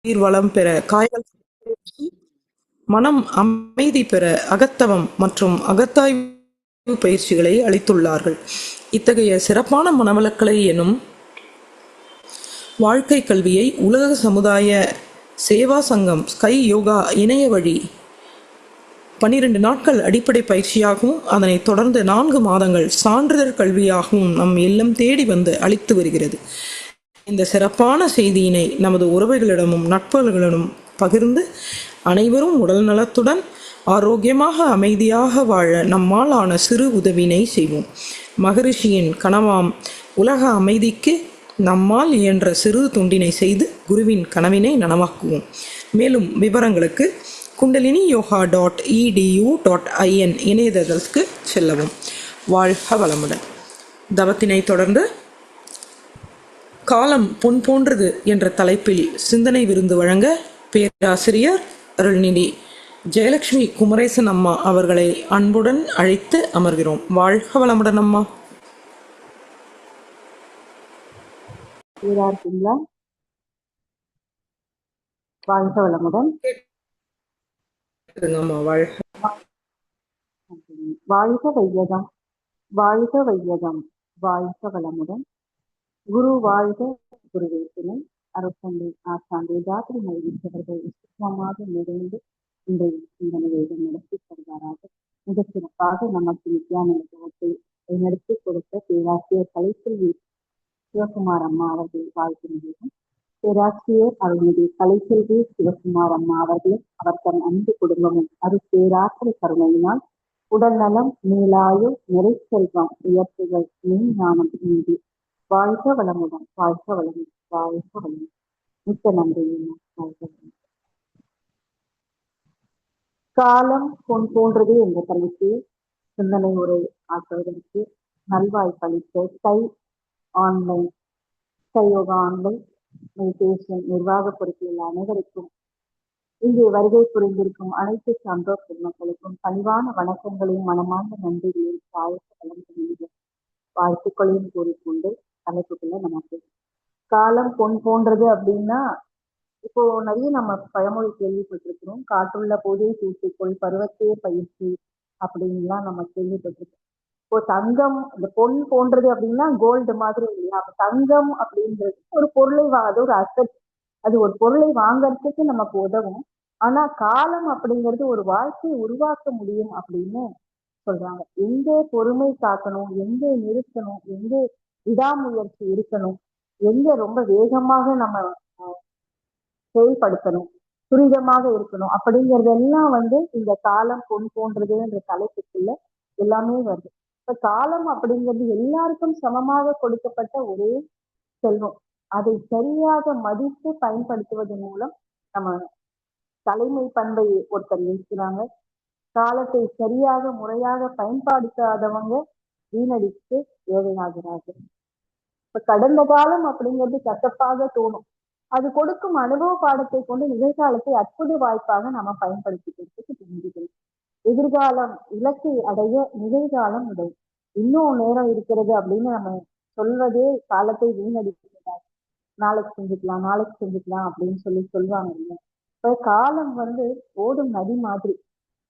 உயிர் வளம் பெற காய்கள் மனம் அமைதி பெற அகத்தவம் மற்றும் அகத்தாய்வு பயிற்சிகளை அளித்துள்ளார்கள். இத்தகைய சிறப்பான மனவளக்கலை எனும் வாழ்க்கை கல்வியை உலக சமுதாய சேவா சங்கம் ஸ்கை யோகா இணைய வழி 12 நாட்கள் அடிப்படை பயிற்சியாகவும் அதனைத் தொடர்ந்து 4 மாதங்கள் சான்றிதழ் கல்வியாகவும் நம் இல்லம் தேடி வந்து அளித்து வருகிறது. இந்த சிறப்பான செய்தியினை நமது உறவுகளிடமும் நட்புகளிடமும் பகிர்ந்து அனைவரும் உடல் நலத்துடன் ஆரோக்கியமாக அமைதியாக வாழ நம்மால் ஆன சிறு உதவினை செய்வோம். மகரிஷியின் கனவாம் உலக அமைதிக்கு நம்மால் இயன்ற சிறு தொண்டினை செய்து குருவின் கனவினை நனவாக்குவோம். மேலும் விவரங்களுக்கு kundaliniyoga.edu.in இணையதளத்துக்கு செல்லவும். வாழ்க வளமுடன். தவத்தினை தொடர்ந்து காலம் பொன் போன்றது என்ற தலைப்பில் சிந்தனை விருந்து வழங்க பேராசிரியர் அருள்நிதி ஜெயலட்சுமி குமரேசன் அம்மா அவர்களை அன்புடன் அழைத்து அமர்கிறோம். வாழ்க வளமுடன் அம்மா. வாழ்க வளமுடன். வாழ்க வையகம், வாழ்க வையகம், வாழ்க வளமுடன். குரு வாழ்க, குருவே துணை. அரசந்தை ஆசாந்தை ஜாத்திரை மகிழ்ச்சியவர்கள் சுத்தமாக நிறைந்து இன்றைய சிந்தனை வேதம் நடத்தி தருவாராக. மிக சிறப்பாக நமக்கு நித்யான அனுபவத்தை நடத்தி கொடுத்த பேராசிரியர் கலைச்செல்வி சிவகுமார் அம்மா அவர்கள் வாழ்க்கை நிகழ்வும் பேராசிரியர் அருள்நிதி கலைச்செல்வி சிவகுமார் அம்மா அவர்களும் அவர் தன் அன்பு குடும்பமும் அது பேராற்றல் கருணையினால் உடல் நலம் நீளாயு நிறை செல்வம் உயர்த்துகள் மெய்ஞானம் நீதி வாழ்க வளமுடன், வாழ்க வளமுடன், வாழ்க வளமுடன். மிக்க நன்றி. காலம் பொன் போன்றது என்ற தலைப்பில் சிந்தனை உரை ஆற்றுவதற்கு நல்வாய்ப்பளித்த ஸ்கை யோகா ஆன்லைன் மெடிடேஷன் நிர்வாக பொறுப்பில் அனைவருக்கும் இங்கே வருகை புரிந்திருக்கும் அனைத்து சான்றோர் பெருமக்களுக்கும் பணிவான வணக்கங்களையும் மனமார்ந்த நன்றிகளையும் வாழ்த்துக்களையும் கூறிக்கொண்டு தலைப்புக்குள்ள நமக்கு காலம் பொன் போன்றது அப்படின்னா, இப்போ நிறைய நம்ம பழமொழி கேள்விப்பட்டிருக்கிறோம். காற்றுள்ள போதே தூக்கிக்கொள், பருவத்தே பயிற்சி அப்படின்லாம் நம்ம கேள்விப்பட்டிருக்கோம். இப்போ தங்கம், இந்த பொன் போன்றது அப்படின்னா கோல்டு மாதிரி இல்லையா? அப்ப தங்கம் அப்படின்றது ஒரு பொருளை அது ஒரு அசட், அது ஒரு பொருளை வாங்கறதுக்கு நமக்கு உதவும். ஆனா காலம் அப்படிங்கிறது ஒரு வாழ்க்கையை உருவாக்க முடியும் அப்படின்னு சொல்றாங்க. எங்கே பொறுமை காக்கணும், எங்கே நிறுத்தணும், எங்கே விடாமுயற்சி இருக்கணும், எங்க ரொம்ப வேகமாக நம்ம செயல்படுத்தணும், துரிதமாக இருக்கணும் அப்படிங்கறதெல்லாம் இந்த காலம் பொன் போன்றது என்ற தலைப்புக்குள்ள எல்லாமே வருது. இப்ப காலம் அப்படிங்கிறது எல்லாருக்கும் சமமாக கொடுக்கப்பட்ட ஒரே செல்வம். அதை சரியாக மதித்து பயன்படுத்துவதன் மூலம் நம்ம தலைமை பண்பை ஒருத்தர் இருக்கிறாங்க. காலத்தை சரியாக முறையாக பயன்படுத்தாதவங்க வீணடித்து ஏழையாகிறார்கள். இப்ப கடந்த காலம் அப்படிங்கிறது கசப்பாக தோணும். அது கொடுக்கும் அனுபவ பாடத்தை கொண்டு நிகழ்காலத்தை அற்புத வாய்ப்பாக நம்ம பயன்படுத்திக்கிறதுக்கு தெரிஞ்சுக்கணும். எதிர்காலம் இலக்கை அடைய நிகழ்காலம் உதவும். இன்னும் நேரம் இருக்கிறது அப்படின்னு நம்ம சொல்வதே காலத்தை வீணடிக்கிறார். நாளைக்கு செஞ்சுக்கலாம், நாளைக்கு செஞ்சுக்கலாம் அப்படின்னு சொல்லுவாங்க இல்லையா? இப்ப காலம் ஓடும் நதி மாதிரி.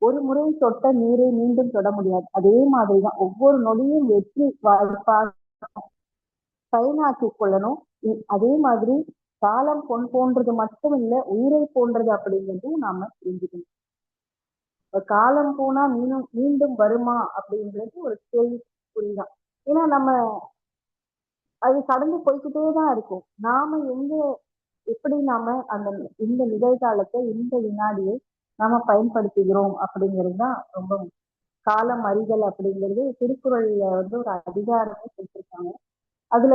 ஒரு முறை தொட்ட நீரை மீண்டும் தொட முடியாது. அதே மாதிரிதான் ஒவ்வொரு நொடியும் வெற்றி வாய்ப்பாக பயனாக்கிக் கொள்ளணும். அதே மாதிரி காலம் பொன் போன்றது மட்டும் இல்ல, உயிரை போன்றது அப்படிங்கிறதும் நாம புரிஞ்சுக்கணும். காலம் போனா மீண்டும் வருமா அப்படின்றது ஒரு கேள்விக்குறிதான். ஏன்னா நம்ம அது கடந்து போய்கிட்டேதான் இருக்கும். நாம எப்படி நாம இந்த நிகழ்காலத்தை, இந்த வினாடியை நாம பயன்படுத்துகிறோம் அப்படிங்கிறதுதான் ரொம்ப காலம் அறிதல் அப்படிங்கிறது திருக்குறள்ல ஒரு அதிகாரமே கொடுத்திருக்காங்க. அதுல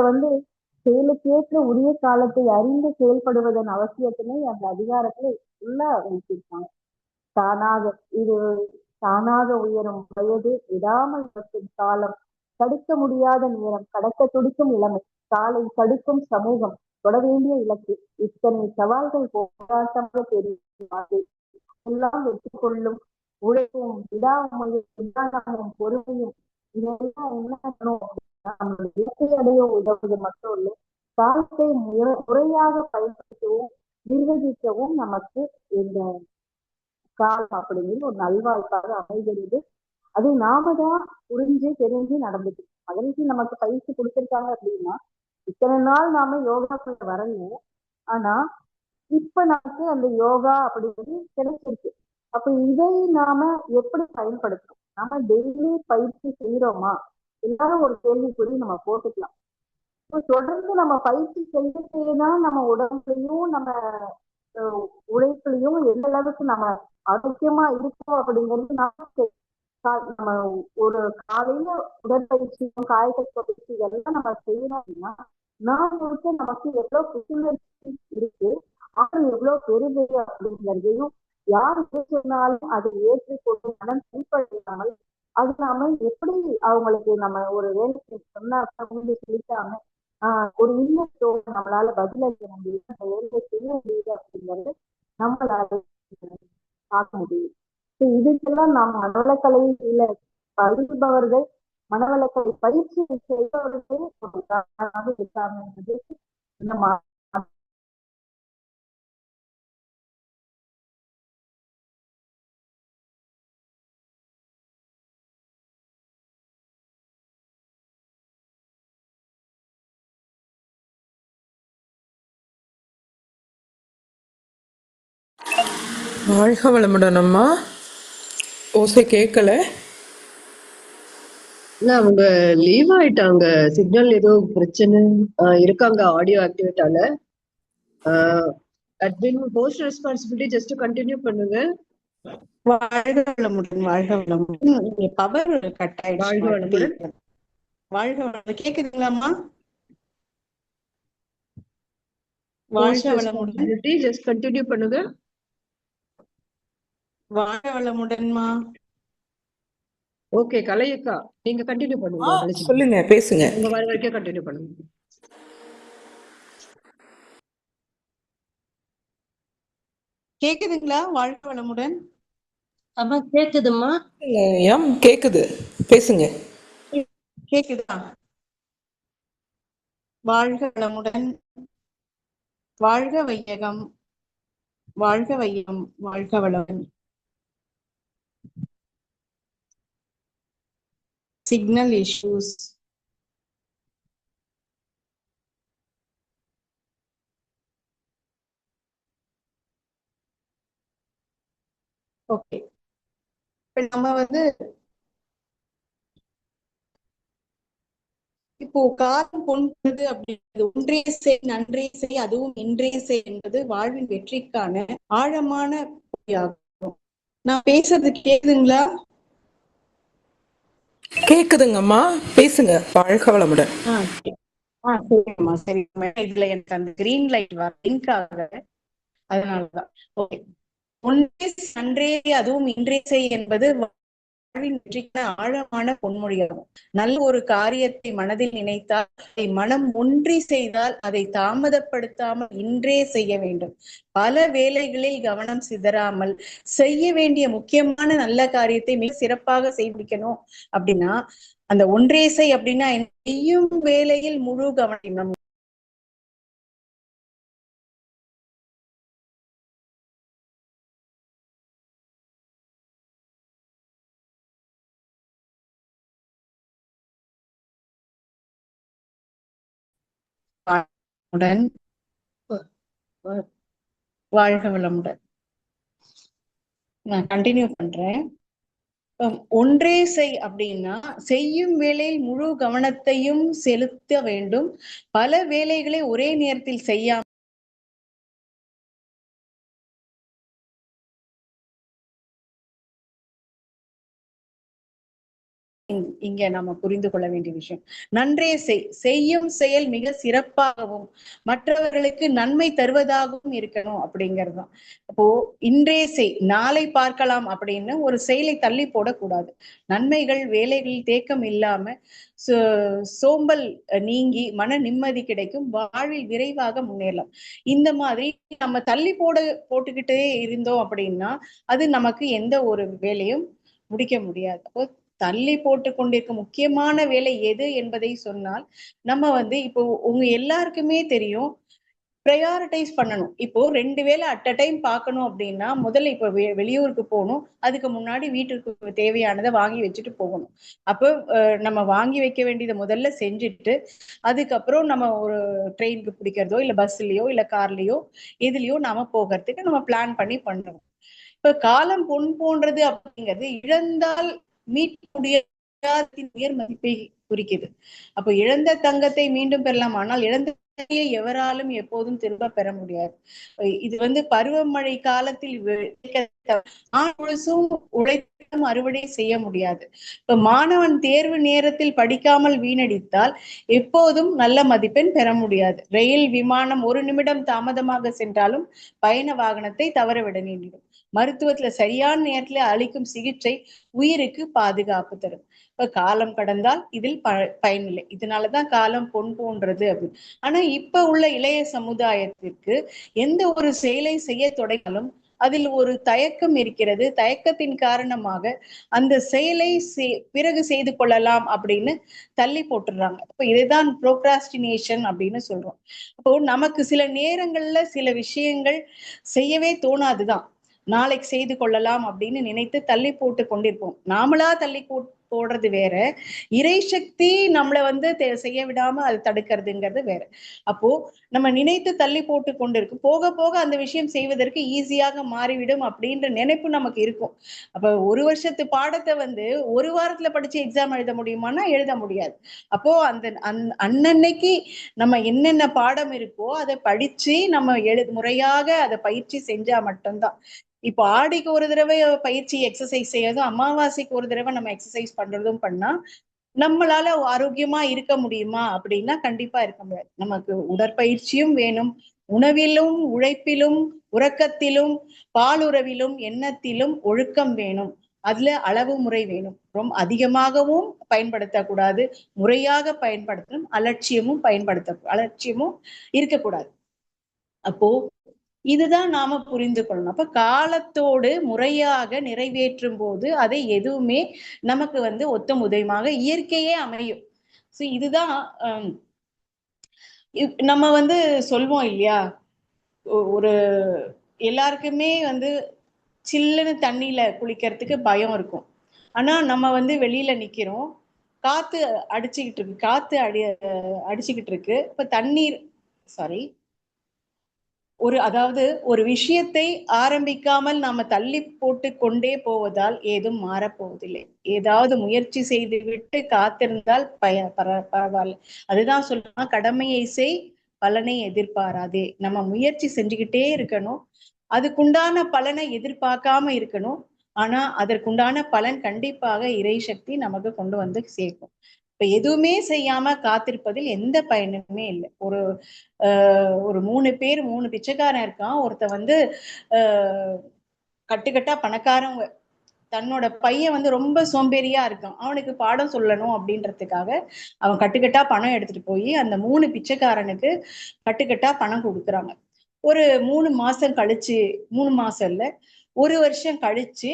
செயலுக்கேற்ற உரிய காலத்தை அறிந்து செயல்படுவதன் அவசியத்தினை அந்த அதிகாரத்துல உள்ள வைத்திருக்காங்க. தானாக உயரும் வயது, விடாமல் இருக்கும் காலம், தடுக்க முடியாத நேரம், கடக்க துடிக்கும் இளமை, காலை தடுக்கும் சமூகம், தொட வேண்டிய இலக்கு, இத்தனை சவால்கள் போராட்டமாக தெரியும் எல்லாம் வெற்றி கொள்ளும் உழைப்பும் விடாமுயற்சியும் பொறுமையும் இதெல்லாம் என்ன பண்ணணும்? இலக்கை அடைய உதவுவது மட்டும் இல்லை, காலத்தை முறையாக பயன்படுத்தவும் நிர்வகிக்கவும் நமக்கு இந்த காலம் அப்படிங்கிறது ஒரு நல்வாய்ப்பாக அமைகிறது. அது நாம தான் புரிஞ்சு தெரிஞ்சு நடந்துட்டு அதற்கு நமக்கு பயிற்சி கொடுத்திருக்காங்க அப்படின்னா இத்தனை நாள் நாம யோகாக்குள்ள வரல. ஆனா இப்ப நமக்கு அந்த யோகா அப்படிங்கிறது கிடைச்சிருக்கு. அப்ப இதை நாம எப்படி பயன்படுத்துறோம்? நாம டெய்லி பயிற்சி செய்யறோமா? எல்லாரும் ஒரு கேள்விக்குறி நம்ம போட்டுக்கலாம். தொடர்ந்து நம்ம பயிற்சி செய்யறதுதான் நம்ம உடம்புலையும் நம்ம உழைப்புலையும் எந்த அளவுக்கு நம்ம ஆரோக்கியமா இருக்கோம் அப்படிங்கிறது நமக்கு நம்ம ஒரு காலையில உடற்பயிற்சியும் காய்கறி பயிற்சி இதெல்லாம் நம்ம செய்யணும் அப்படின்னா நான் இருக்க நமக்கு எவ்வளவு புத்துணர்ச்சி இருக்கு, ஆற்றல் எவ்வளவு பெருது அப்படிங்கிறதையும் யார் சொன்னாலும் அதை ஏற்றுக்கொண்டு மனம் கீழ்ப்படியாமல் அது நாம எப்படி அவங்களுக்கு நம்ம ஒரு வேலைக்கு சொன்னா சொல்லிட்டாங்க ஒரு இல்லத்தோடு நம்மளால பதிலளிக்க முடியுது, அந்த வேலையை செய்ய முடியுது அப்படிங்கிறது நம்மளால பார்க்க முடியும். இதுக்கெல்லாம் நாம் மனவளக்கலையில பயில்பவர்கள் மனவளக்கலை பயிற்சி செய்பவர்களே ஒரு காரணமாக இருக்காங்க என்பது இந்த வாழ்க வளமுடன் அம்மா. ஓசை கேட்கல. அவங்க லீவ் ஆயிட்டாங்க, சிக்னல் ஏதோ பிரச்சனை இருக்காங்க ஆடியோ ஆக்டிவேட்டால. Admin post responsibility just continue பண்ணுங்க. வாழ்க வளமுடன், வாழ்க வளமுடன். இங்க பவர் கட் ஆயிடுச்சு. வாழ்க வளமுடன். வாழ்க வளமுடன். கேக்குதுங்களாம்மா? வாழ்க வளமுடன். ஜஸ்ட் கண்டினியூ பண்ணுங்க. வாழ்க வளமுடன்மா. ஓகே கலையக்கா, நீங்க கண்டினியூ பண்ணுங்க. சொல்லுங்க, பேசுங்க. உங்க வர வரைக்கும் கண்டினியூ பண்ணுங்க. கேக்குதுங்களா? வாழ்க வளமுடன். அம்மா கேக்குதுமா? கேக்குது, பேசுங்க. கேக்குதா? வாழ்க வளமுடன். வாழ்க வையகம், வாழ்க வையம், வாழ்க வளமுடன். Signal issues. ஓகே, நம்ம இப்போ காலம் பொன்பது அப்படின்றது ஒன்றே செய் நன்றே செய் அதுவும் இன்றே செய் என்பது வாழ்வின் வெற்றிக்கான ஆழமான பொறியாகும். நான் பேசுறது கேக்குதுங்களா? கேக்குதுங்கம்மா, பேசுங்க. வாழ்க வளமுடன். சரிம்மா, சரி. இதுல எனக்கு அந்த கிரீன் லைட் லிங்க் ஆகல, அதனாலதான். ஓகே, ஒன்றே நன்றே அதுவும் இன்றே செய் என்பது வாழ்வின் வெற்றிக்கான ஆழமான பொன்மொழியாகும். நல்ல ஒரு காரியத்தை மனதில் நினைத்தால் அதை மனம் ஒன்றி செய்தால் அதை தாமதப்படுத்தாமல் இன்றே செய்ய வேண்டும். பல வேளைகளில் கவனம் சிதறாமல் செய்ய வேண்டிய முக்கியமான நல்ல காரியத்தை மிக சிறப்பாக செய்திருக்கணும் அப்படின்னா அந்த ஒன்றே செய் அப்படின்னா செய்யும் வேலையில் முழு கவனம். வாழ்க வளமுடன். நான் கண்டினியூ பண்றேன். ஒன்றே செய் அப்படின்னா செய்யும் வேளையில் முழு கவனத்தையும் செலுத்த வேண்டும். பல வேலைகளை ஒரே நேரத்தில் செய்யாம இங்க நம்ம புரிந்து கொள்ள வேண்டிய விஷயம், நன்றே செய், செய்யும் செயல் மிக சிறப்பாகவும் மற்றவர்களுக்கு நன்மை தருவதாகவும் இருக்கணும் அப்படிங்கறதுதான். அப்போ இன்றே செய் நாளை பார்க்கலாம் அப்படின்னு ஒரு செயலை தள்ளி போடக்கூடாது. நன்மைகள் வேலைகளில் தேக்கம் இல்லாம சோம்பல் நீங்கி மன நிம்மதி கிடைக்கும், வாழ்வில் விரைவாக முன்னேறலாம். இந்த மாதிரி நம்ம தள்ளி போட்டுக்கிட்டே இருந்தோம் அப்படின்னா அது நமக்கு எந்த ஒரு வேலையும் முடிக்க முடியாது. அப்போ தள்ளி போட்டு கொண்டிருக்கும் முக்கியமான வேலை எது என்பதை சொன்னால் நம்ம இப்போ உங்க எல்லாருக்குமே தெரியும், ப்ரையாரிட்டைஸ் பண்ணணும். இப்போ 2 வேளை அட் அ டைம் பார்க்கணும் அப்படின்னா முதல்ல இப்போ வெளியூருக்கு போகணும், அதுக்கு முன்னாடி வீட்டுக்கு தேவையானதை வாங்கி வச்சுட்டு போகணும். அப்போ நம்ம வாங்கி வைக்க வேண்டியதை முதல்ல செஞ்சுட்டு அதுக்கப்புறம் நம்ம ஒரு ட்ரெயினுக்கு பிடிக்கிறதோ இல்ல பஸ்லயோ இல்ல கார்லயோ எதுலயோ நாம போகிறதுக்கு நம்ம பிளான் பண்ணி பண்ணணும். இப்ப காலம் பொன் போன்றது அப்படிங்கிறது இழந்தால் மீட்கக்கூடிய உயர் மதிப்பை குறிக்குது. அப்ப இழந்த தங்கத்தை மீண்டும் பெறலாம், ஆனால் இழந்த எவராலும் எப்போதும் திரும்ப பெற முடியாது. இது வந்து பருவமழை காலத்தில் முழுசும் உழைத்தும் அறுவடை செய்ய முடியாது. இப்ப மாணவன் தேர்வு நேரத்தில் படிக்காமல் வீணடித்தால் எப்போதும் நல்ல மதிப்பெண் பெற முடியாது. ரயில் விமானம் 1 நிமிடம் தாமதமாக சென்றாலும் பயண வாகனத்தை தவறவிட நேரிடும். மருத்துவத்துல சரியான நேரத்துல அளிக்கும் சிகிச்சை உயிருக்கு பாதுகாப்பு தரும். இப்ப காலம் கடந்தால் இதில் பயனில்லை. இதனாலதான் காலம் பொன் போன்றது அப்படின்னு. ஆனா இப்ப உள்ள இளைய சமுதாயத்திற்கு எந்த ஒரு செயலை செய்ய தொடங்கினாலும் அதில் ஒரு தயக்கம் இருக்கிறது. தயக்கத்தின் காரணமாக அந்த செயலை பிறகு செய்து கொள்ளலாம் அப்படின்னு தள்ளி போட்டுடுறாங்க. இப்ப இதுதான் ப்ரோக்ராஸ்டினேஷன் அப்படின்னு சொல்றோம். அப்போ நமக்கு சில நேரங்கள்ல சில விஷயங்கள் செய்யவே தோணாதுதான். நாளைக்கு செய்து கொள்ளலாம் அப்படின்னு நினைத்து தள்ளி போட்டு கொண்டிருப்போம். நாமளா தள்ளி போடுறது வேற, இறை சக்தி நம்மளை வந்து செய்ய விடாம அது தடுக்கிறதுங்கிறது வேற. அப்போ நம்ம நினைத்து தள்ளி போட்டு கொண்டிருக்கும் போக போக அந்த விஷயம் செய்வதற்கு ஈஸியாக மாறிவிடும் அப்படின்ற நினைப்பு நமக்கு இருக்கும். அப்ப 1 வருஷத்து பாடத்தை வந்து 1 வாரத்துல படிச்சு எக்ஸாம் எழுத முடியுமானா எழுத முடியாது. அப்போ அன்னன்னைக்கு நம்ம என்னென்ன பாடம் இருக்கோ அதை படிச்சு நம்ம முறையாக அதை பயிற்சி செஞ்சா மட்டும்தான். இப்போ ஆடிக்கு ஒரு தடவை பயிற்சி எக்ஸசைஸ் செய்யறதும், அமாவாசைக்கு ஒரு தடவை நம்ம எக்ஸசைஸ் பண்றதும் பண்ணா நம்மளால ஆரோக்கியமா இருக்க முடியுமா அப்படின்னா கண்டிப்பா இருக்க முடியாது. நமக்கு உடற்பயிற்சியும் வேணும், உணவிலும் உழைப்பிலும் உறக்கத்திலும் பாலுறவிலும் எண்ணத்திலும் ஒழுக்கம் வேணும். அதுல அளவு முறை வேணும். ரொம்ப அதிகமாகவும் பயன்படுத்தக்கூடாது, முறையாக பயன்படுத்தணும். அலட்சியமும் இருக்கக்கூடாது. அப்போ இதுதான் நாம புரிந்து கொள்ளணும். அப்ப காலத்தோடு முறையாக நிறைவேற்றும் போது அதை எதுவுமே நமக்கு வந்து ஒத்த உதயமாக இயற்கையே அமையும். சோ இதுதான் நம்ம வந்து சொல்வோம் இல்லையா, ஒரு எல்லாருக்குமே வந்து சில்லுன்னு தண்ணியில குளிக்கிறதுக்கு பயம் இருக்கும். ஆனா நம்ம வந்து வெளியில நிக்கிறோம், காத்து அடிச்சுக்கிட்டு இருக்கு. இப்ப தண்ணீர் அதாவது ஒரு விஷயத்தை ஆரம்பிக்காமல் நாம தள்ளி போட்டு கொண்டே போவதால் ஏதும் மாறப்போவதில்லை. ஏதாவது முயற்சி செய்து விட்டு காத்திருந்தால் பரவாயில்ல. அதுதான் சொல்றோம், கடமையை செய், பலனை எதிர்பாராதே. நம்ம முயற்சி செஞ்சுக்கிட்டே இருக்கணும், அதுக்குண்டான பலனை எதிர்பார்க்காம இருக்கணும். ஆனா அதற்குண்டான பலன் கண்டிப்பாக இறை சக்தி நமக்கு கொண்டு வந்து சேர்க்கும். இப்ப எதுவுமே செய்யாம காத்திருப்பதில் எந்த பயனுமே இல்லை. ஒரு 3 பிச்சைக்காரன் இருக்கான். ஒருத்த வந்து கட்டுக்கட்டா பணக்காரங்க, தன்னோட பையன் வந்து ரொம்ப சோம்பேறியா இருக்கான். அவனுக்கு பாடம் சொல்லணும் அப்படின்றதுக்காக அவன் கட்டுக்கட்டா பணம் எடுத்துட்டு போய் அந்த 3 பிச்சைக்காரனுக்கு கட்டுக்கட்டா பணம் கொடுக்குறாங்க. ஒரு 3 மாசம் கழிச்சு, 3 மாசம் இல்ல 1 வருஷம் கழிச்சு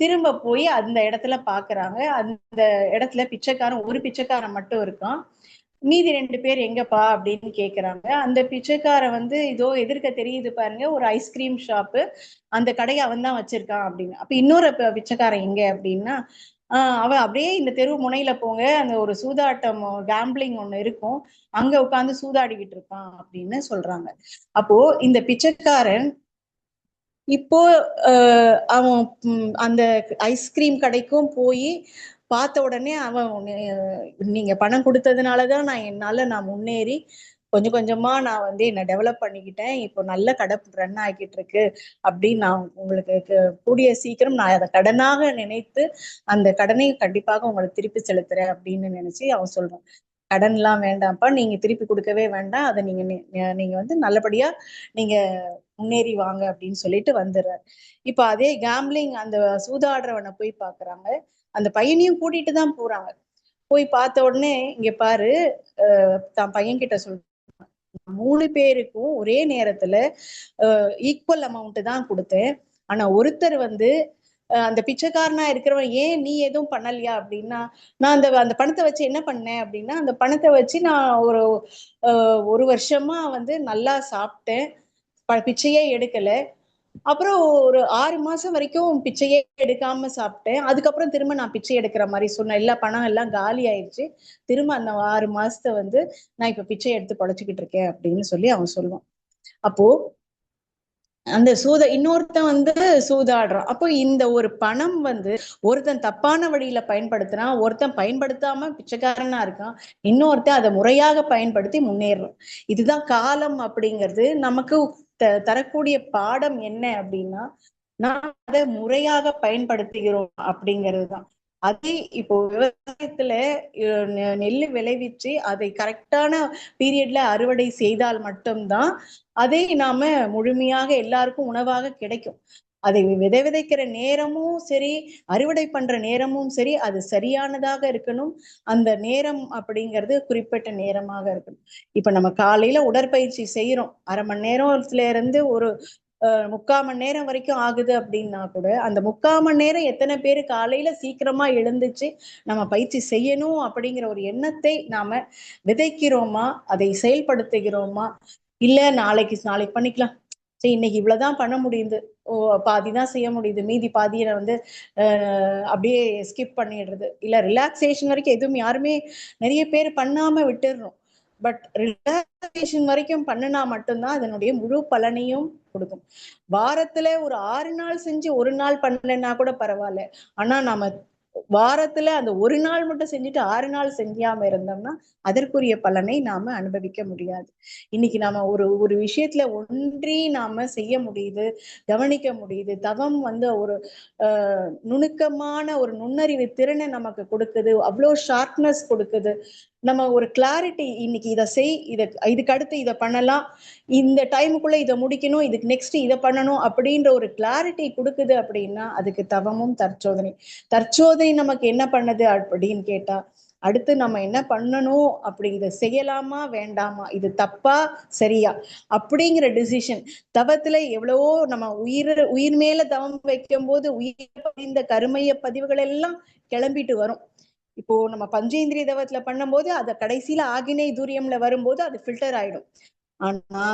திரும்ப போய் அந்த இடத்துல பாக்குறாங்க. அந்த இடத்துல ஒரு பிச்சைக்காரன் மட்டும் இருக்கான். மீதி 2 பேர் எங்கப்பா அப்படின்னு கேக்குறாங்க. அந்த பிச்சைக்காரன் வந்து இதோ எதிர்க்க தெரியுது பாருங்க ஒரு ஐஸ்கிரீம் ஷாப்பு, அந்த கடையை அவன் தான் வச்சிருக்கான் அப்படின்னு. அப்ப இன்னொரு பிச்சைக்காரன் எங்க அப்படின்னா, அவன் அப்படியே இந்த தெரு முனையில போங்க, அந்த ஒரு சூதாட்டம் கேம்பிளிங் ஒண்ணு இருக்கும், அங்க உட்கார்ந்து சூதாடிக்கிட்டு இருப்பான் அப்படின்னு சொல்றாங்க. அப்போ இந்த பிச்சைக்காரன் இப்போ அவன் அந்த ஐஸ்கிரீம் கடைக்கும் போய் பார்த்த உடனே அவன் நீங்க பணம் கொடுத்ததுனாலதான் நான் முன்னேறி கொஞ்சம் கொஞ்சமா நான் வந்து என்ன டெவலப் பண்ணிக்கிட்டேன், இப்போ நல்ல கடை ரன் ஆகிட்டு இருக்கு அப்படின்னு நான் உங்களுக்கு கூடிய சீக்கிரம் நான் அதை கடனாக நினைத்து அந்த கடனை கண்டிப்பாக உங்களுக்கு திருப்பி செலுத்துறேன் அப்படின்னு நினைச்சு அவன் சொல்றான். கடன் எல்லாம் வேண்டாம்ப்பா, நீங்க திருப்பி கொடுக்கவே வேண்டாம், அதை நீங்க வந்து நல்லபடியா நீங்க முன்னேறி வாங்க அப்படின்னு சொல்லிட்டு வந்துடுறாரு. இப்ப அதே கேம்பிளிங் அந்த சூதாடுறவனை போய் பாக்குறாங்க. அந்த பையனையும் கூட்டிட்டு தான் போறாங்க. போய் பார்த்த உடனே இங்க பாரு, தான் பையன் கிட்ட சொல்ற 3 பேருக்கும் ஒரே நேரத்துல ஈக்குவல் அமௌண்ட் தான் கொடுத்தேன். ஆனா ஒருத்தர் வந்து அந்த பிச்சைக்காரனா இருக்கிறவன் ஏன் நீ எதுவும் பண்ணலையா அப்படின்னா, நான் அந்த பணத்தை வச்சு என்ன பண்ணேன் அப்படின்னா, அந்த பணத்தை வச்சு நான் ஒரு வருஷமா வந்து நல்லா சாப்பிட்டேன், பிச்சையே எடுக்கல. அப்புறம் ஒரு 6 மாசம் வரைக்கும் பிச்சையே எடுக்காம சாப்பிட்டேன். அதுக்கப்புறம் திரும்ப நான் பிச்சை எடுக்கிற மாதிரி சொன்னேன். எல்லா பணம் எல்லாம் காலி ஆயிடுச்சு. திரும்ப அந்த 6 மாசத்தை வந்து நான் இப்ப பிச்சை எடுத்து பொழைச்சுக்கிட்டு இருக்கேன் அப்படின்னு சொல்லி அவன் சொல்லுவான். அப்போ அந்த இன்னொருத்தன் வந்து சூதாடுறான். அப்போ இந்த ஒரு பணம் வந்து ஒருத்தன் தப்பான வழியில பயன்படுத்துறான், ஒருத்தன் பயன்படுத்தாம பிச்சைக்காரனா இருக்கான், இன்னொருத்தன் அதை முறையாக பயன்படுத்தி முன்னேறான். இதுதான் காலம் அப்படிங்கிறது நமக்கு தரக்கூடிய பாடம் என்ன அப்படின்னா, நாம் அதை முறையாக பயன்படுத்துகிறோம் அப்படிங்கிறது தான். அதே இப்போ விவசாயத்துல நெல்லு விளைவிச்சு அதை கரெக்டான பீரியட்ல அறுவடை செய்தால் மட்டும்தான் அதை நாம முழுமையாக எல்லாருக்கும் உணவாக கிடைக்கும். அதை விதைக்கிற நேரமும் சரி, அறுவடை பண்ற நேரமும் சரி, அது சரியானதாக இருக்கணும். அந்த நேரம் அப்படிங்கிறது குறிப்பிட்ட நேரமாக இருக்கணும். இப்ப நம்ம காலையில உடற்பயிற்சி செய்யறோம், 1/2 மணி நேரத்துல இருந்து ஒரு 3/4 மணி நேரம் வரைக்கும் ஆகுது அப்படின்னா கூட, அந்த 3/4 மணி நேரம் எத்தனை பேரு காலையில சீக்கிரமா எழுந்துச்சு நம்ம பயிற்சி செய்யணும் அப்படிங்கிற ஒரு எண்ணத்தை நாம விதைக்கிறோமா, அதை செயல்படுத்துகிறோமா, இல்ல நாளைக்கு பண்ணிக்கலாம், சரி இன்னைக்கு இவ்வளவுதான் பண்ண முடியுது, பாதிதான் செய்ய முடியுது, மீதி பாதியை வந்து அப்படியே ஸ்கிப் பண்ணிடுறது, இல்ல ரிலாக்ஸேஷன் வரைக்கும் எதுவும் யாருமே நிறைய பேர் பண்ணாம விட்டுடுறோம். பட் ரிலாக்ஸேஷன் வரைக்கும் பண்ணினா மட்டும்தான் அதனுடைய முழு பலனையும் கொடுக்கும். வாரத்துல ஒரு 6 நாள் செஞ்சு 1 நாள் பண்ணலன்னா கூட பரவாயில்ல. ஆனா நாம வாரத்துல அந்த 1 நாள் மட்டும் செஞ்சுட்டு 6 நாள் செஞ்சாம இருந்தோம்னா அதற்குரிய பலனை நாம அனுபவிக்க முடியாது. இன்னைக்கு நாம ஒரு விஷயத்துல ஒன்றி நாம செய்ய முடியுது, கவனிக்க முடியுது. தவம் வந்து ஒரு நுணுக்கமான ஒரு நுண்ணறிவு திறனை நமக்கு கொடுக்குது, அவ்வளோ ஷார்ப்னஸ் கொடுக்குது. நம்ம ஒரு கிளாரிட்டி, இன்னைக்கு இதை செய், இதுக்கு அடுத்து இதை பண்ணலாம், இந்த டைமுக்குள்ள இதை முடிக்கணும், இதுக்கு நெக்ஸ்ட் இதை பண்ணணும் அப்படின்ற ஒரு கிளாரிட்டி கொடுக்குது அப்படின்னா அதுக்கு தவமும் தற்சோதனை நமக்கு என்ன பண்ணுது அப்படின்னு கேட்டா, அடுத்து நம்ம என்ன பண்ணணும், அப்படி இதை செய்யலாமா வேண்டாமா, இது தப்பா சரியா அப்படிங்கிற டிசிஷன். தவத்துல எவ்வளவோ நம்ம உயிர் மேல தவம் வைக்கும் போது உயிர் இந்த கருமைய பதிவுகள் எல்லாம் கிளம்பிட்டு வரும். இப்போ நம்ம பஞ்சேந்திரிய தவத்துல பண்ணும்போது அத கடைசியில ஆகினை தூரியம்ல வரும்போது அது ஃபில்டர் ஆயிடும். ஆனா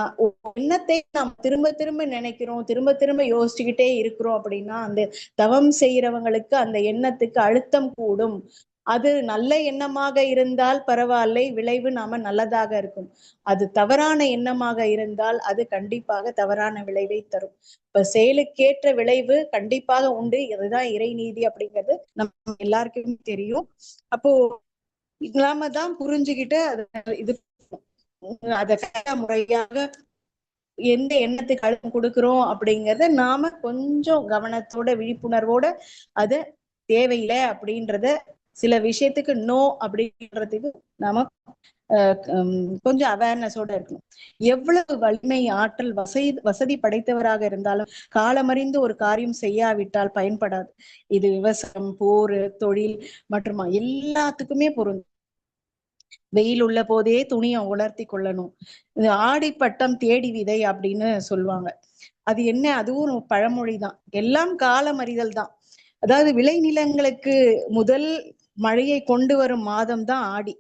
எண்ணத்தை நாம் திரும்ப திரும்ப நினைக்கிறோம், திரும்ப திரும்ப யோசிச்சுக்கிட்டே இருக்கிறோம் அப்படின்னா அந்த தவம் செய்யறவங்களுக்கு அந்த எண்ணத்துக்கு அழுத்தம் கூடும். அது நல்ல எண்ணமாக இருந்தால் பரவாயில்லை, விளைவு நாம நல்லதாக இருக்கும். அது தவறான எண்ணமாக இருந்தால் அது கண்டிப்பாக தவறான விளைவை தரும். இப்ப செயலுக்கேற்ற விளைவு கண்டிப்பாக உண்டு. இதுதான் இறை நீதி அப்படிங்கிறது நம்ம எல்லாருக்குமே தெரியும். அப்போ நாம தான் புரிஞ்சுக்கிட்டு அதை முறையாக எந்த எண்ணத்துக்கு அழுத்தம் கொடுக்கிறோம் அப்படிங்கறத நாம கொஞ்சம் கவனத்தோட விழிப்புணர்வோட அது தேவையில்லை அப்படின்றத, சில விஷயத்துக்கு நோ அப்படின்றதுக்கு நாம கொஞ்சம் அவேர்னஸோட இருக்கணும். எவ்வளவு வலிமை, ஆற்றல், வசதி படைத்தவராக இருந்தாலும் காலமறிந்து ஒரு காரியம் செய்யாவிட்டால் பயன்படாது. இது விவசாயம், போர், தொழில் மற்றும் எல்லாத்துக்குமே பொருந்தும். வெயில் உள்ள போதே துணியை உலர்த்தி கொள்ளணும். இது ஆடிப்பட்டம் தேடி விதை அப்படின்னு சொல்லுவாங்க. அது என்ன, அதுவும் பழமொழிதான். எல்லாம் காலமறிதல் தான். அதாவது விளைநிலங்களுக்கு முதல் மழையை கொண்டு வரும் மாதம் தான் ஆடி.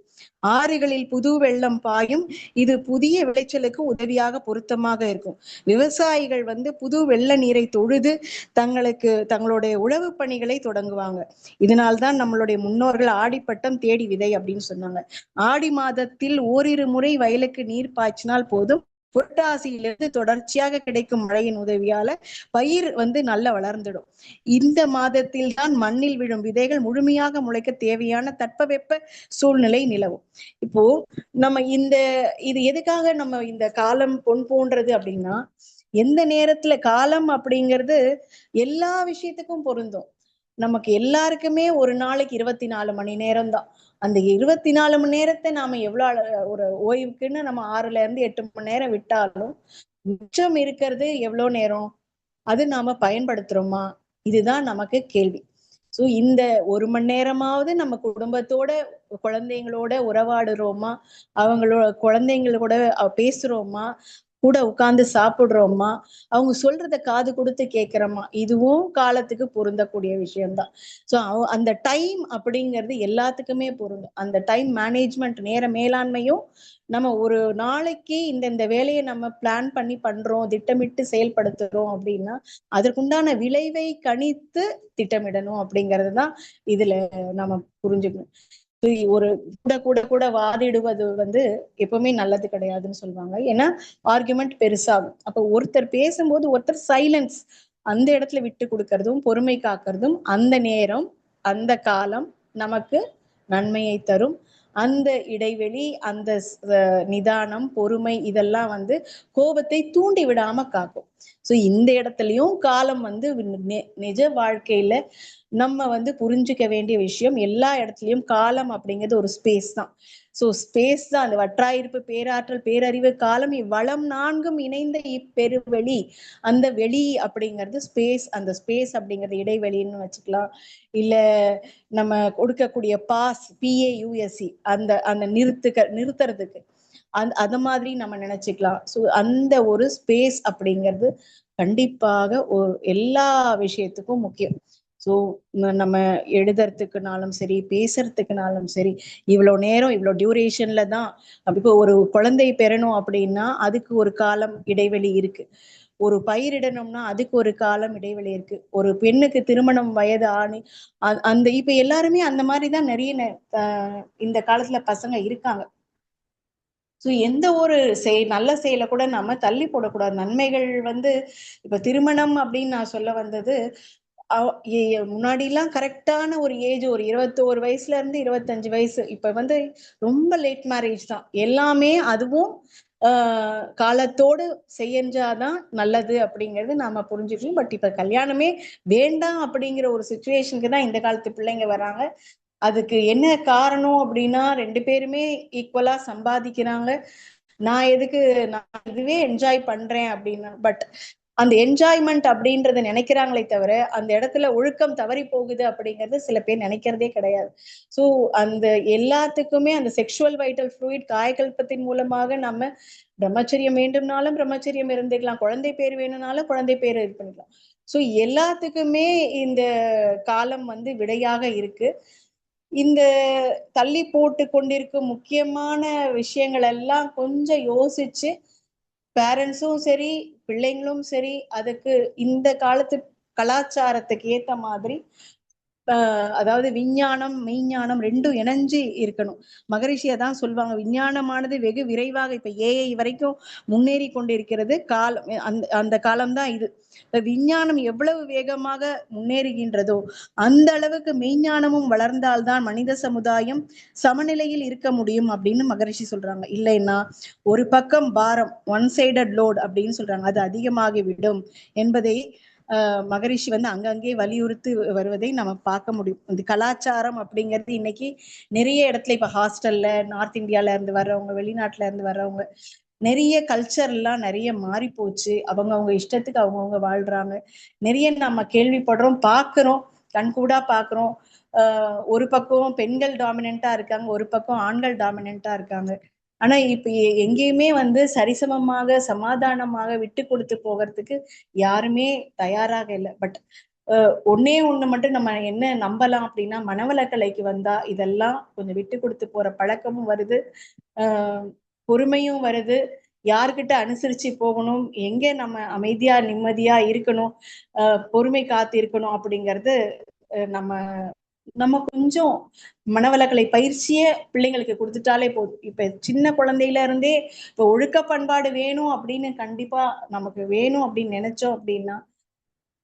ஆறுகளில் புது வெள்ளம் பாயும். இது புதிய விளைச்சலுக்கு உதவியாக பொருத்தமாக இருக்கும். விவசாயிகள் வந்து புது வெள்ள நீரை தொழுது தங்களுடைய உழவு பணிகளை தொடங்குவாங்க. இதனால்தான் நம்மளுடைய முன்னோர்கள் ஆடிப்பட்டம் தேடி விதை அப்படின்னு சொன்னாங்க. ஆடி மாதத்தில் ஓரிரு முறை வயலுக்கு நீர் பாய்ச்சினால் போதும். புரட்டாசியிலிருந்து தொடர்ச்சியாக கிடைக்கும் மழையின் உதவியால பயிர் வந்து நல்லா வளர்ந்துடும். இந்த மாதத்தில் தான் மண்ணில் விழும் விதைகள் முழுமையாக முளைக்க தேவையான தட்பவெப்ப சூழ்நிலை நிலவும். இப்போ நம்ம இது எதுக்காக நம்ம இந்த காலம் பொன் போன்றது அப்படின்னா, எந்த நேரத்துல காலம் அப்படிங்கிறது எல்லா விஷயத்துக்கும் பொருந்தும். நமக்கு எல்லாருக்குமே ஒரு நாளைக்கு 24 மணி நேரம் தான். அந்த 24 மணி நேரத்தை நாம எவ்வளவு ஒரு ஓய்வுக்குன்னு நம்ம 6ல இருந்து 8 மணி நேரம் விட்டாலும் மிச்சம் இருக்கிறது எவ்வளவு நேரம், அது நாம பயன்படுத்துறோமா, இதுதான் நமக்கு கேள்வி. சோ இந்த 1 மணி நேரமாவது நம்ம குடும்பத்தோட, குழந்தைங்களோட உறவாடுறோமா, அவங்களோட குழந்தைங்களோட பேசுறோமா, கூட உட்கார்ந்து சாப்பிடுறோமா, அவங்க சொல்றத காது கொடுத்து கேட்கிறோமா, இதுவும் காலத்துக்கு பொருந்தக்கூடிய விஷயம்தான். ஸோ அந்த டைம் அப்படிங்கிறது எல்லாத்துக்குமே பொருந்தும். அந்த டைம் மேனேஜ்மெண்ட், நேர மேலாண்மையும் நம்ம ஒரு நாளைக்கு இந்த வேலையை நம்ம பிளான் பண்ணி பண்றோம், திட்டமிட்டு செயல்படுத்துறோம் அப்படின்னா அதற்குண்டான விளைவை கணித்து திட்டமிடணும் அப்படிங்கிறது தான் இதுல நம்ம புரிஞ்சுக்கணும். ஒரு கூட கூட கூட வாதிடுவது எப்பவுமே நல்லது கிடையாதுன்னு சொல்லுவாங்க. ஏன்னா ஆர்குமெண்ட் பெருசாகும். அப்ப ஒருத்தர் பேசும்போது ஒருத்தர் சைலன்ஸ் அந்த இடத்துல விட்டு கொடுக்கறதும் பொறுமை காக்கிறதும் அந்த நேரம் அந்த காலம் நமக்கு நன்மையை தரும். அந்த இடைவெளி, அந்த நிதானம், பொறுமை இதெல்லாம் கோபத்தை தூண்டி விடாம காக்கும். சோ இந்த இடத்துலயும் காலம் நிஜ வாழ்க்கையில நம்ம புரிஞ்சுக்க வேண்டிய விஷயம். எல்லா இடத்துலயும் காலம் அப்படிங்கிறது ஒரு ஸ்பேஸ் தான். சோ ஸ்பேஸ் தான். அந்த வற்றாயிருப்பு, பேராற்றல், பேரறிவு, காலம் இவ்வளம் நான்கும் இணைந்த இப்பெருவெளி. அந்த வெளி அப்படிங்கிறது ஸ்பேஸ். அந்த ஸ்பேஸ் அப்படிங்கிறது இடைவெளின்னு வச்சுக்கலாம். இல்ல நம்ம கொடுக்கக்கூடிய பாஸ், PAUSE, அந்த அந்த நிறுத்துறதுக்கு அது மாதிரி நம்ம நினைச்சுக்கலாம். ஸோ அந்த ஒரு ஸ்பேஸ் அப்படிங்கிறது கண்டிப்பாக எல்லா விஷயத்துக்கும் முக்கியம். ஸோ நம்ம எழுதுறதுக்குனாலும் சரி, பேசுறதுக்குனாலும் சரி, இவ்வளவு நேரம் இவ்வளவு டியூரேஷன்ல தான். இப்போ ஒரு குழந்தை பெறணும் அப்படின்னா அதுக்கு ஒரு காலம் இடைவெளி இருக்கு. ஒரு பயிரிடணும்னா அதுக்கு ஒரு காலம் இடைவெளி இருக்கு. ஒரு பெண்ணுக்கு திருமணம் வயது ஆணி அந்த இப்ப எல்லாருமே அந்த மாதிரிதான் நிறைய இந்த காலத்துல பசங்க இருக்காங்க. ஸோ எந்த ஒரு நல்ல செயலை கூட நாம தள்ளி போடக்கூடாது. நன்மைகள் இப்ப திருமணம் அப்படின்னு நான் சொல்ல வந்தது, முன்னாடி எல்லாம் கரெக்டான ஒரு ஏஜ், ஒரு 21 வயசுல இருந்து 25 வயசு. இப்ப ரொம்ப லேட் மேரேஜ் தான் எல்லாமே. அதுவும் காலத்தோடு செஞ்சாதான் நல்லது அப்படிங்கிறது நாம புரிஞ்சுக்கணும். பட் இப்ப கல்யாணமே வேண்டாம் அப்படிங்கிற ஒரு சுச்சுவேஷனுக்கு தான் இந்த காலத்து பிள்ளைங்க வராங்க. அதுக்கு என்ன காரணம் அப்படின்னா, 2 பேருமே ஈக்குவலா சம்பாதிக்கிறாங்க. நான் இதுவே என்ஜாய் பண்றேன் அப்படின்னா, பட் அந்த என்ஜாய்மெண்ட் அப்படின்றத நினைக்கிறாங்களே தவிர அந்த இடத்துல ஒழுக்கம் தவறி போகுது அப்படிங்கிறது சில பேர் நினைக்கிறதே கிடையாது. ஸோ அந்த எல்லாத்துக்குமே அந்த செக்ஷுவல் வைட்டல் ஃப்ளூயிட் காயகல்பத்தின் மூலமாக நம்ம பிரம்மச்சரியம் வேண்டும்னாலும் பிரம்மச்சரியம் இருந்துக்கலாம், குழந்தை பேர் வேணும்னாலும் குழந்தை பேர் இது பண்ணிக்கலாம். ஸோ எல்லாத்துக்குமே இந்த காலம் விடையாக இருக்கு. இந்த தள்ளி போட்டு கொண்டிருக்கும் முக்கியமான விஷயங்கள் எல்லாம் கொஞ்சம் யோசிச்சு பேரண்ட்ஸும் சரி, பிள்ளைங்களும் சரி, அதுக்கு இந்த காலத்து கலாச்சாரத்துக்கு ஏத்த மாதிரி அதாவது விஞ்ஞானம் மெய்ஞானம் ரெண்டும் இணைஞ்சு இருக்கணும். மகரிஷி அதான் சொல்லுவாங்க, விஞ்ஞானமானது வெகு விரைவாக இப்ப AI வரைக்கும் முன்னேறி கொண்டிருக்கிறது. காலம் அந்த காலம்தான் இது. இப்ப விஞ்ஞானம் எவ்வளவு வேகமாக முன்னேறுகின்றதோ அந்த அளவுக்கு மெய்ஞானமும் வளர்ந்தால்தான் மனித சமுதாயம் சமநிலையில் இருக்க முடியும் அப்படின்னு மகரிஷி சொல்றாங்க. இல்லைன்னா ஒரு பக்கம் பாரம், ஒன் சைடட் லோட் அப்படின்னு சொல்றாங்க, அது அதிகமாகிவிடும் என்பதை மகரிஷி அங்கங்கே வலியுறுத்தி வருவதை நம்ம பார்க்க முடியும். இந்த கலாச்சாரம் அப்படிங்கிறது இன்னைக்கு நிறைய இடத்துல இப்ப ஹாஸ்டல்ல நார்த் இந்தியால இருந்து வர்றவங்க, வெளிநாட்டுல இருந்து வர்றவங்க, நிறைய கல்ச்சர் எல்லாம் நிறைய மாறி போச்சு. அவங்க இஷ்டத்துக்கு அவங்கவுங்க வாழ்றாங்க. நிறைய நம்ம கேள்விப்படுறோம், பாக்குறோம், கண்கூடா பாக்குறோம். ஒரு பக்கம் பெண்கள் டாமினண்டா இருக்காங்க, ஒரு பக்கம் ஆண்கள் டாமினண்டா இருக்காங்க. ஆனா இப்ப எங்கேயுமே சரிசமமாக சமாதானமாக விட்டு கொடுத்து போகிறதுக்கு யாருமே தயாராக இல்லை. பட் ஒன்னே ஒண்ணு மட்டும் நம்ம என்ன நம்பலாம் அப்படின்னா, மனவளக்கலைக்கு வந்தா இதெல்லாம் கொஞ்சம் விட்டு கொடுத்து போற பழக்கமும் வருது, பொறுமையும் வருது, யாருக்கிட்ட அனுசரிச்சு போகணும், எங்க நம்ம அமைதியா நிம்மதியா இருக்கணும், பொறுமை காத்து இருக்கணும் அப்படிங்கிறது நம்ம நம்ம கொஞ்சம் மனவளக்கலை பயிற்சிய பிள்ளைங்களுக்கு கொடுத்துட்டாலே போதும். இப்ப சின்ன குழந்தையில இருந்தே இப்ப ஒழுக்க பண்பாடு வேணும் அப்படின்னு கண்டிப்பா நமக்கு வேணும் அப்படின்னு நினைச்சோம் அப்படின்னா,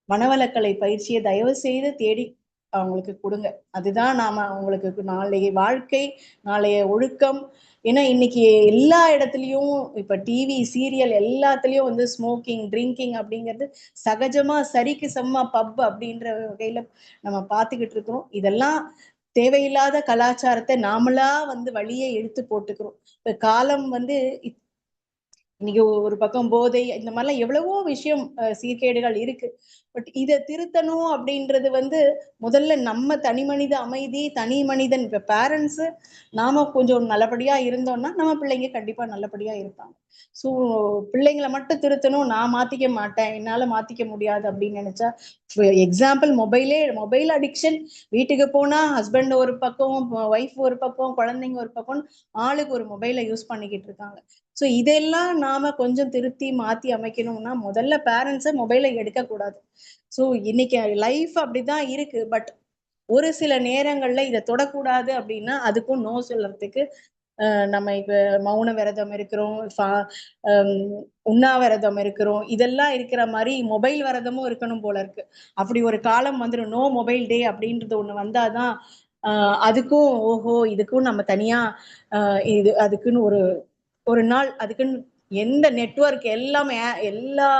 மனவளக்கலை பயிற்சியை தயவு செய்து தேடி அவங்களுக்கு கொடுங்க. அதுதான் நாம அவங்களுக்கு நாளைய வாழ்க்கை, நாளைய ஒழுக்கம். ஏன்னா இன்னைக்கு எல்லா இடத்துலயும் இப்ப டிவி சீரியல் எல்லாத்துலயும் ஸ்மோக்கிங், ட்ரிங்கிங் அப்படிங்கிறது சகஜமா சரிக்கு சமமா பப் அப்படின்ற வகையில நம்ம பார்த்துக்கிட்டு இருக்கிறோம். இதெல்லாம் தேவையில்லாத கலாச்சாரத்தை நாமளா வழியை எடுத்து போட்டுக்கிறோம். இப்ப காலம் இன்னைக்கு ஒரு பக்கம் போதை, இந்த மாதிரிலாம் எவ்வளவோ விஷயம் சீர்கேடுகள் இருக்கு. பட் இதை திருத்தணும் அப்படின்றது முதல்ல நம்ம தனி மனித அமைதி, தனி மனிதன். இப்ப பேரண்ட்ஸ் நாம கொஞ்சம் நல்லபடியா இருந்தோம்னா நம்ம பிள்ளைங்க கண்டிப்பா நல்லபடியா இருப்பாங்க. ஸோ பிள்ளைங்களை மட்டும் திருத்தணும், நான் மாத்திக்க மாட்டேன், என்னால மாத்திக்க முடியாது அப்படின்னு நினைச்சா, எக்ஸாம்பிள் மொபைல் அடிக்ஷன். வீட்டுக்கு போனா ஹஸ்பண்ட் ஒரு பக்கம், ஒய்ஃப் ஒரு பக்கம், குழந்தைங்க ஒரு பக்கம், ஆளுக்கு ஒரு மொபைலை யூஸ் பண்ணிக்கிட்டு இருக்காங்க. ஸோ இதெல்லாம் நாம கொஞ்சம் திருத்தி மாத்தி அமைக்கணும்னா முதல்ல பேரண்ட்ஸை மொபைலை எடுக்கக்கூடாது. ஸோ இன்னைக்கு லைஃப் அப்படிதான் இருக்கு. பட் ஒரு சில நேரங்கள்ல இதை தொடக்கூடாது அப்படின்னா அதுக்கும் நோ சொல்றதுக்கு நம்ம இப்ப மௌன விரதம் இருக்கிறோம், உண்ணாவிரதம் இருக்கிறோம், இதெல்லாம் இருக்கிற மாதிரி மொபைல் விரதமும் இருக்கணும் போல இருக்கு. அப்படி ஒரு காலம் வந்துடும், நோ மொபைல் டே அப்படின்றது ஒண்ணு வந்தாதான் அதுக்கும் ஓஹோ இதுக்கும் நம்ம தனியா இது அதுக்குன்னு ஒரு ஒரு நாள் அதுக்குன்னு எந்த நெட்வொர்க் எல்லாமே எல்லா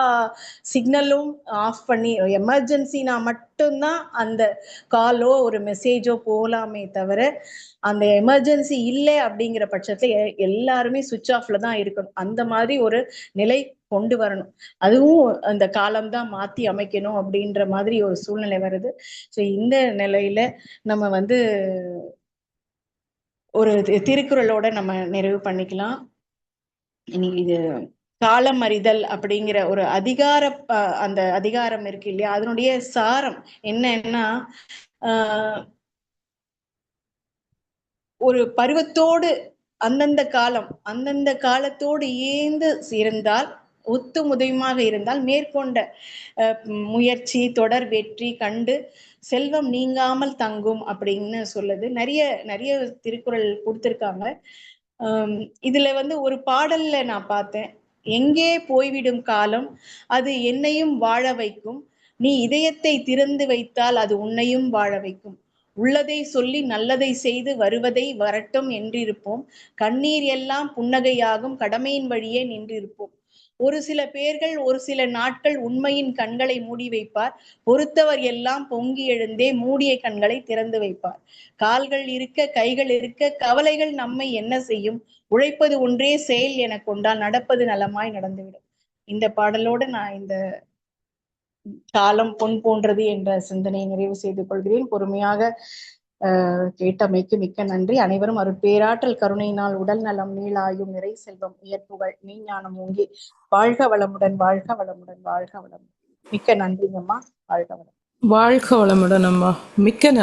சிக்னலும் ஆஃப் பண்ணி எமர்ஜென்சினா மட்டும்தான் அந்த காலோ ஒரு மெசேஜோ போகலாமே தவிர, அந்த எமர்ஜென்சி இல்லை அப்படிங்கிற பட்சத்துல எல்லாருமே சுவிட்ச் ஆஃப்ல தான் இருக்கணும். அந்த மாதிரி ஒரு நிலை கொண்டு வரணும். அதுவும் அந்த காலம்தான் மாத்தி அமைக்கணும் அப்படின்ற மாதிரி ஒரு சூழ்நிலை வருது. ஸோ இந்த நிலையில நம்ம வந்து ஒரு திருக்குறளோட நம்ம நிறைவு பண்ணிக்கலாம். இன்னைக்கு இது காலம் அறிதல் அப்படிங்கிற ஒரு அந்த அதிகாரம் இருக்கு இல்லையா, அதனுடைய சாரம் என்னன்னா, ஒரு பருவத்தோடு அந்தந்த காலத்தோடு ஏந்து இருந்தால், ஒத்து முதையுமாக இருந்தால் மேற்கொண்ட முயற்சி தொடர் வெற்றி கண்டு செல்வம் நீங்காமல் தங்கும் அப்படின்னு சொல்லுது. நிறைய நிறைய திருக்குறள் கொடுத்திருக்காங்க. இதுல வந்து ஒரு பாடல்ல நான் பார்த்தேன், எங்கே போய்விடும் காலம் அது என்னையும் வாழ வைக்கும், நீ இதயத்தை திறந்து வைத்தால் அது உன்னையும் வாழ வைக்கும், உள்ளதை சொல்லி நல்லதை செய்து வருவதை வரட்டும் என்றிருப்போம், கண்ணீர் எல்லாம் புன்னகையாகும் கடமையின் வழியே நின்றிருப்போம். ஒரு சில பேர்கள் ஒரு சில நாட்கள் உண்மையின் கண்களை மூடி வைப்பார், பொறுத்தவர் எல்லாம் பொங்கி எழுந்தே மூடிய கண்களை திறந்து வைப்பார். கால்கள் இருக்க கைகள் இருக்க கவலைகள் நம்மை என்ன செய்யும், உழைப்பது ஒன்றே செயல் என கொண்டால் நடப்பது நலமாய் நடந்துவிடும். இந்த பாடலோடு நான் இந்த காலம் பொன் போன்றது என்ற சிந்தனையை நிறைவு செய்து கொள்கிறேன். பொறுமையாக கேட்டமைக்கு மிக்க நன்றி. அனைவரும் அருட்பேராற்றல் கருணையினால் உடல் நலம் நீளாயும் நிறை செல்வம் உயர்ப்புகள் மெய்ஞானம் ஓங்கி வாழ்க வளமுடன் வாழ்க வளமுடன் வாழ்க வளமுடன். மிக்க நன்றிங்கம்மா. வாழ்க வளம். வாழ்க வளமுடன் அம்மா. மிக்க நன்றி.